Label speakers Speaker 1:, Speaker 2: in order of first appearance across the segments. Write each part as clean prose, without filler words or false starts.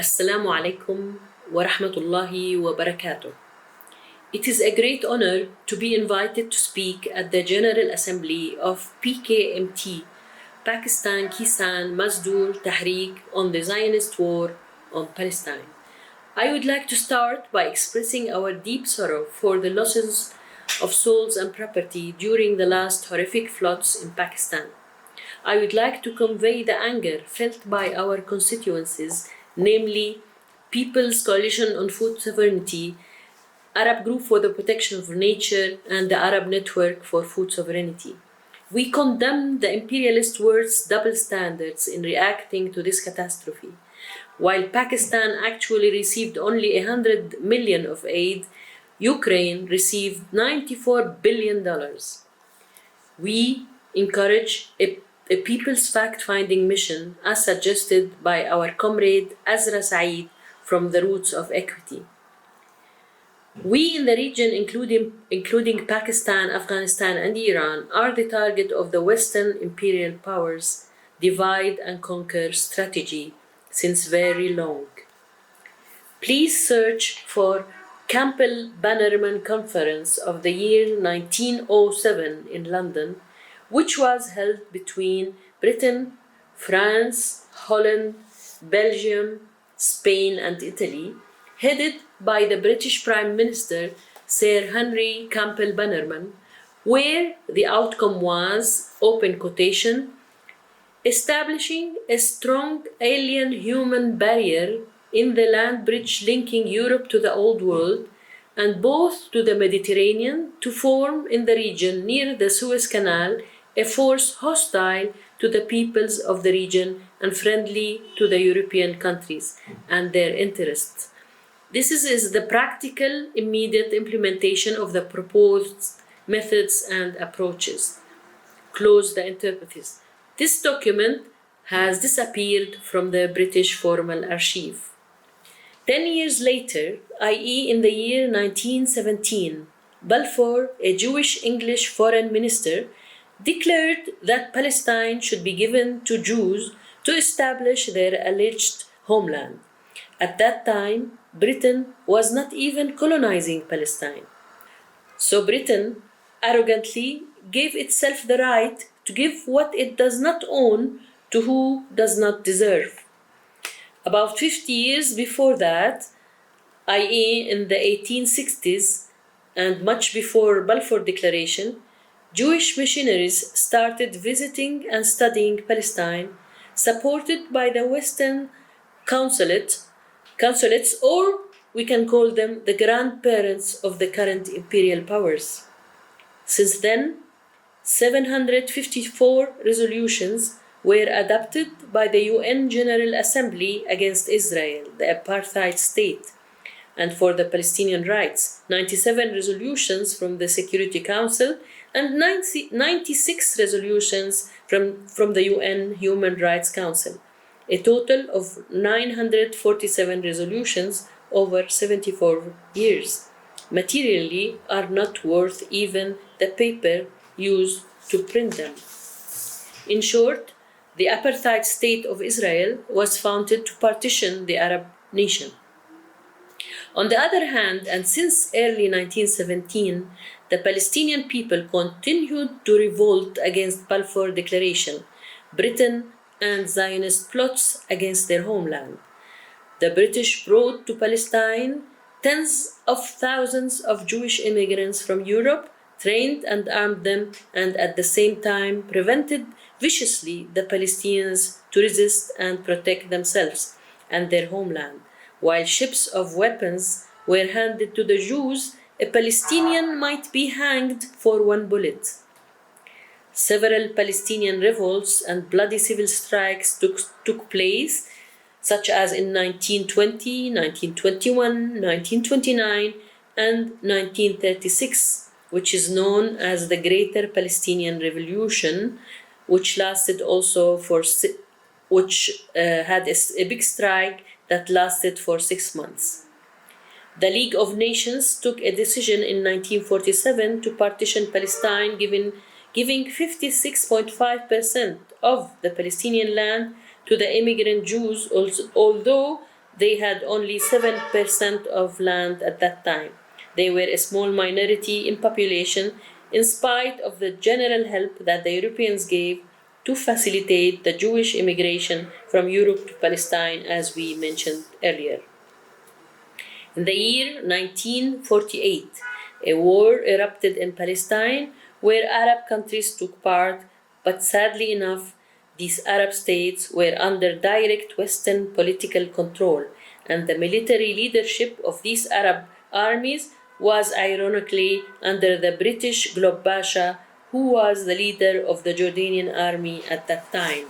Speaker 1: Assalamu alaikum wa rahmatullahi wa barakatuh. It is a great honor to be invited to speak at the General Assembly of Pkmt, Pakistani Kissan Mazdoor Tahreek, on the Zionist war on Palestine. I would like to start by expressing our deep sorrow for the losses of souls and property during the last horrific floods in Pakistan. I would like to convey the anger felt by our constituencies, namely People's Coalition on Food Sovereignty, Arab Group for the Protection of Nature, and the Arab Network for Food Sovereignty. We condemn the imperialist world's double standards in reacting to this catastrophe. While Pakistan actually received only $100 million of aid, Ukraine received $94 billion. We encourage a people's fact-finding mission as suggested by our comrade Azra Saeed from the Roots of Equity. We in the region, including Pakistan, Afghanistan, and Iran, are the target of the Western imperial powers' divide and conquer strategy since very long. Please search for Campbell-Bannerman Conference of the year 1907 in London, which was held between Britain, France, Holland, Belgium, Spain, and Italy, headed by the British Prime Minister Sir Henry Campbell-Bannerman, where the outcome was, open quotation, establishing a strong alien-human barrier in the land bridge linking Europe to the Old World and both to the Mediterranean to form in the region near the Suez Canal a force hostile to the peoples of the region and friendly to the European countries and their interests. This is the practical, immediate implementation of the proposed methods and approaches. Close the interpretation. This document has disappeared from the British formal archive. 10 years later, i.e. in the year 1917, Balfour, a Jewish English foreign minister, declared that Palestine should be given to Jews to establish their alleged homeland. At that time, Britain was not even colonizing Palestine. So Britain arrogantly gave itself the right to give what it does not own to who does not deserve. About 50 years before that, i.e. in the 1860s, and much before Balfour Declaration, Jewish missionaries started visiting and studying Palestine, supported by the Western consulates, or we can call them the grandparents of the current imperial powers. Since then, 754 resolutions were adopted by the UN General Assembly against Israel, the apartheid state, and for the Palestinian rights, 97 resolutions from the Security Council, and 96 resolutions from the UN Human Rights Council, a total of 947 resolutions over 74 years, materially are not worth even the paper used to print them. In short, the apartheid state of Israel was founded to partition the Arab nation. On the other hand, and since early 1917, the Palestinian people continued to revolt against Balfour Declaration, Britain and Zionist plots against their homeland. The British brought to Palestine tens of thousands of Jewish immigrants from Europe, trained and armed them, and at the same time prevented viciously the Palestinians to resist and protect themselves and their homeland. While ships of weapons were handed to the Jews, a Palestinian might be hanged for one bullet. Several Palestinian revolts and bloody civil strikes took place, such as in 1920, 1921, 1929, and 1936, which is known as the Greater Palestinian Revolution, which lasted also had a big strike that lasted for 6 months. The League of Nations took a decision in 1947 to partition Palestine, giving 56.5% of the Palestinian land to the immigrant Jews, although they had only 7% of land at that time. They were a small minority in population in spite of the general help that the Europeans gave to facilitate the Jewish immigration from Europe to Palestine, as we mentioned earlier. In the year 1948, a war erupted in Palestine where Arab countries took part, but sadly enough, these Arab states were under direct Western political control, and the military leadership of these Arab armies was ironically under the British Glob Pasha, who was the leader of the Jordanian army at that time.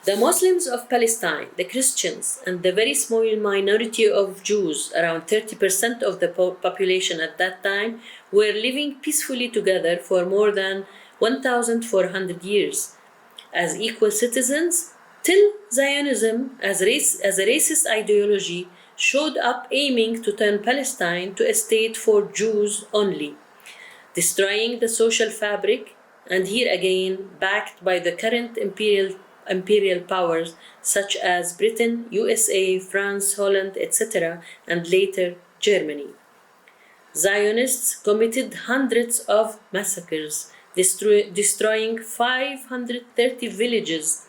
Speaker 1: The Muslims of Palestine, the Christians, and the very small minority of Jews, around 30% of the population at that time, were living peacefully together for more than 1,400 years as equal citizens till Zionism, as a racist ideology, showed up aiming to turn Palestine to a state for Jews only, destroying the social fabric, and here again backed by the current imperial powers such as Britain, USA, France, Holland, etc., and later Germany. Zionists committed hundreds of massacres, destroying 530 villages,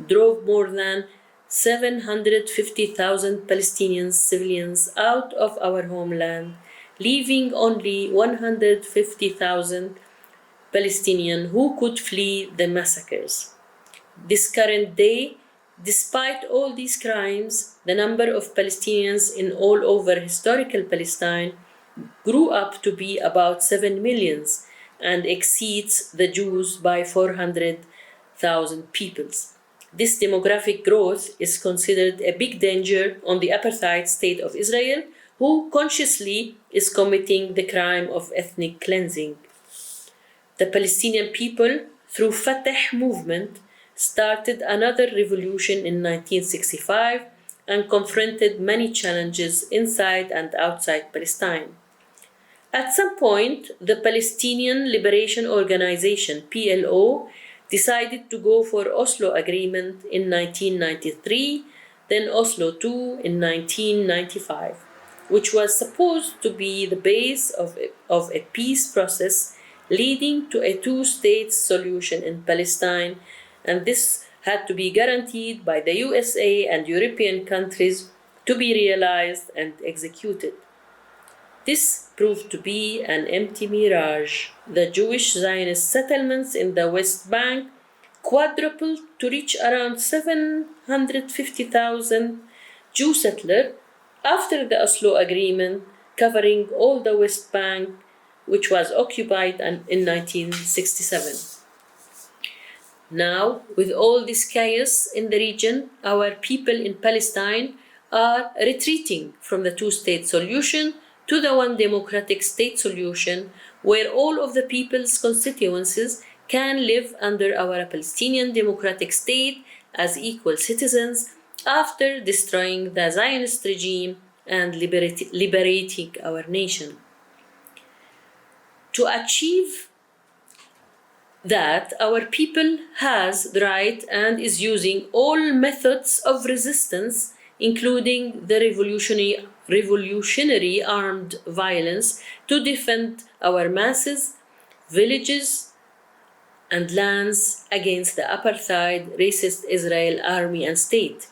Speaker 1: drove more than 750,000 Palestinian civilians out of our homeland, leaving only 150,000 Palestinians who could flee the massacres. This current day, despite all these crimes, the number of Palestinians in all over historical Palestine grew up to be about 7 million and exceeds the Jews by 400,000 people. This demographic growth is considered a big danger on the apartheid state of Israel, who consciously is committing the crime of ethnic cleansing. The Palestinian people, through Fatah movement, started another revolution in 1965 and confronted many challenges inside and outside Palestine. At some point, the Palestinian Liberation Organization, PLO, decided to go for Oslo Agreement in 1993, then Oslo II in 1995, which was supposed to be the base of a peace process leading to a two-state solution in Palestine, and this had to be guaranteed by the USA and European countries to be realized and executed. This proved to be an empty mirage. The Jewish Zionist settlements in the West Bank quadrupled to reach around 750,000 Jew settlers after the Oslo Agreement, covering all the West Bank, which was occupied in 1967. Now, with all this chaos in the region, our people in Palestine are retreating from the two-state solution to the one democratic state solution, where all of the people's constituencies can live under our Palestinian democratic state as equal citizens after destroying the Zionist regime and liberating our nation. To achieve that, our people has the right and is using all methods of resistance, including the revolutionary armed violence, to defend our masses, villages, and lands against the apartheid, racist Israel army and state.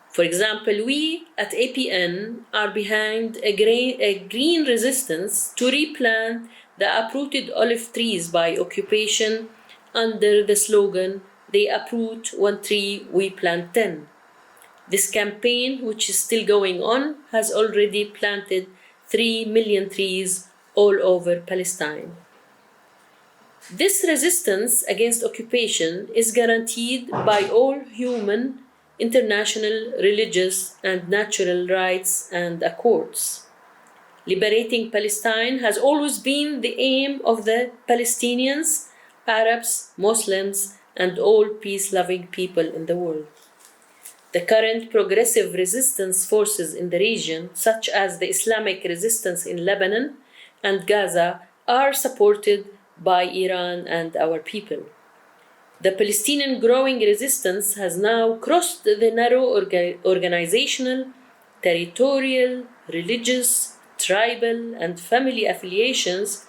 Speaker 1: For example, we at APN are behind a green resistance to replant the uprooted olive trees by occupation under the slogan, "They uproot one tree, we plant 10." This campaign, which is still going on, has already planted 3 million trees all over Palestine. This resistance against occupation is guaranteed by all human, international, religious, and natural rights and accords. Liberating Palestine has always been the aim of the Palestinians, Arabs, Muslims, and all peace-loving people in the world. The current progressive resistance forces in the region, such as the Islamic resistance in Lebanon and Gaza, are supported by Iran and our people. The Palestinian growing resistance has now crossed the narrow organizational, territorial, religious, tribal, and family affiliations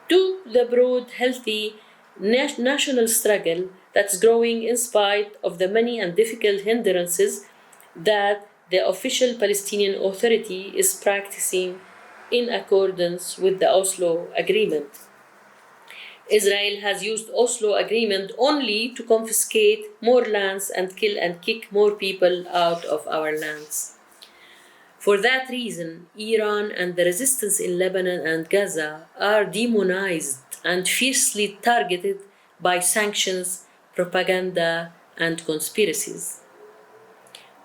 Speaker 1: to the broad, healthy national struggle that's growing in spite of the many and difficult hindrances that the official Palestinian Authority is practicing in accordance with the Oslo Agreement. Israel has used Oslo Agreement only to confiscate more lands and kill and kick more people out of our lands. For that reason, Iran and the resistance in Lebanon and Gaza are demonized and fiercely targeted by sanctions, propaganda, and conspiracies.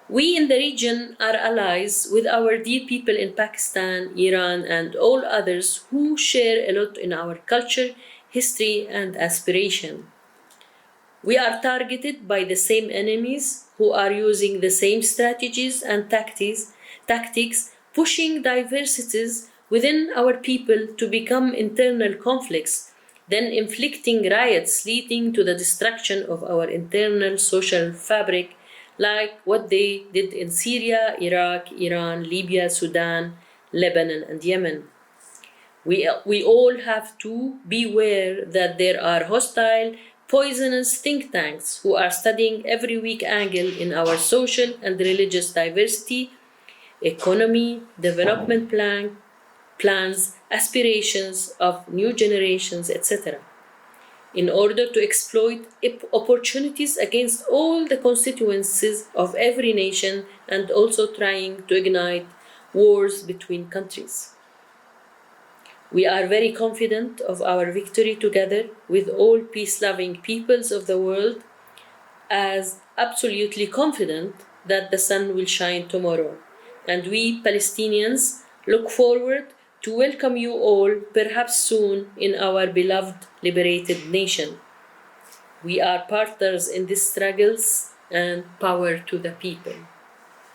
Speaker 1: We in the region are allies with our dear people in Pakistan, Iran, and all others who share a lot in our culture, history, and aspiration. We are targeted by the same enemies who are using the same strategies and tactics, pushing diversities within our people to become internal conflicts, then inflicting riots leading to the destruction of our internal social fabric, like what they did in Syria, Iraq, Iran, Libya, Sudan, Lebanon, and Yemen. We all have to beware that there are hostile, poisonous think tanks who are studying every weak angle in our social and religious diversity, economy, development plans, aspirations of new generations, etc., in order to exploit opportunities against all the constituencies of every nation and also trying to ignite wars between countries. We are very confident of our victory together with all peace-loving peoples of the world, as absolutely confident that the sun will shine tomorrow. And we Palestinians look forward to welcome you all, perhaps soon, in our beloved liberated nation. We are partners in these struggles, and power to the people.